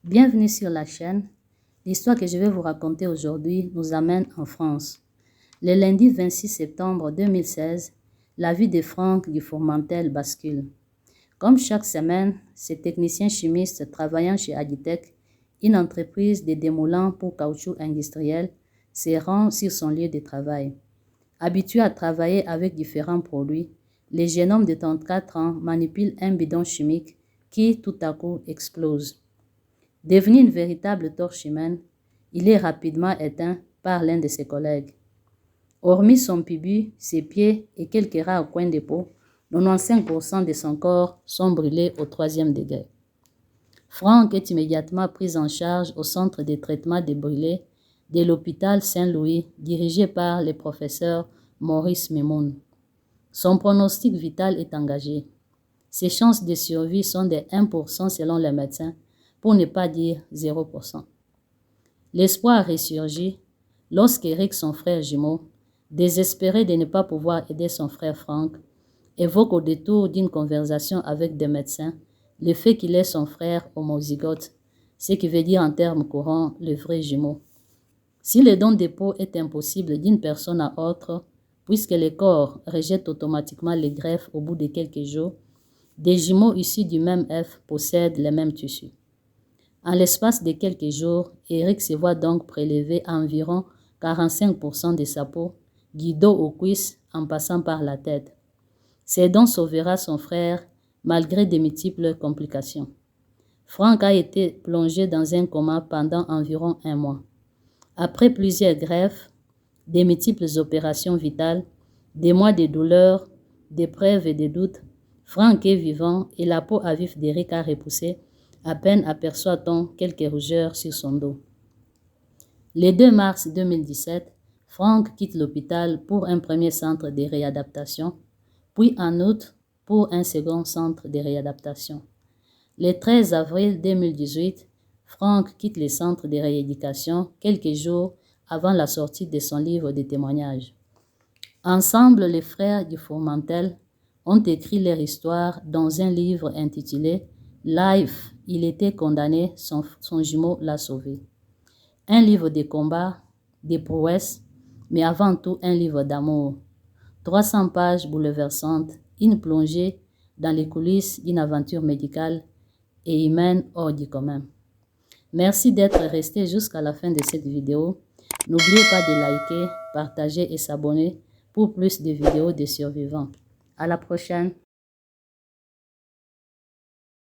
Bienvenue sur la chaîne. L'histoire que je vais vous raconter aujourd'hui nous amène en France. Le lundi 26 septembre 2016, la vie de Franck du Fourmentel bascule. Comme chaque semaine, ce technicien chimiste travaillant chez Agitech, une entreprise de démoulants pour caoutchouc industriel, se rend sur son lieu de travail. Habitué à travailler avec différents produits, le jeune homme de 34 ans manipule un bidon chimique qui tout à coup explose. Devenu une véritable torche humaine, il est rapidement éteint par l'un de ses collègues. Hormis son pubis, ses pieds et quelques rares coins de peau, 95% de son corps sont brûlés au 3e degré. Franck est immédiatement pris en charge au centre de traitement des brûlés de l'hôpital Saint-Louis, dirigé par le professeur Maurice Memoun. Son pronostic vital est engagé. Ses chances de survie sont de 1% selon les médecins, pour ne pas dire 0%. L'espoir ressurgit lorsqu'Éric, son frère jumeau, désespéré de ne pas pouvoir aider son frère Franck, évoque au détour d'une conversation avec des médecins le fait qu'il est son frère homozygote, ce qui veut dire en termes courants le vrai jumeau. Si le don de peau est impossible d'une personne à autre, puisque le corps rejette automatiquement les greffes au bout de quelques jours, des jumeaux issus du même œuf possèdent les mêmes tissus. En l'espace de quelques jours, Éric se voit donc prélever environ 45% de sa peau, du dos aux cuisses en passant par la tête. Ce don sauvera son frère malgré de multiples complications. Franck a été plongé dans un coma pendant environ 1 mois. Après plusieurs greffes, de multiples opérations vitales, des mois de douleur, d'épreuves et de doutes, Franck est vivant et la peau à vif d'Éric a repoussé. À peine aperçoit-on quelques rougeurs sur son dos. Le 2 mars 2017, Franck quitte l'hôpital pour un premier centre de réadaptation, puis en août pour un second centre de réadaptation. Le 13 avril 2018, Franck quitte le centre de rééducation quelques jours avant la sortie de son livre de témoignages. Ensemble, les frères du Fourmentel ont écrit leur histoire dans un livre intitulé « Life, il était condamné, son jumeau l'a sauvé ». Un livre de combat, de prouesses, mais avant tout un livre d'amour. 300 pages bouleversantes, une plongée dans les coulisses d'une aventure médicale et humaine hors du commun. Merci d'être resté jusqu'à la fin de cette vidéo. N'oubliez pas de liker, partager et s'abonner pour plus de vidéos de survivants. À la prochaine.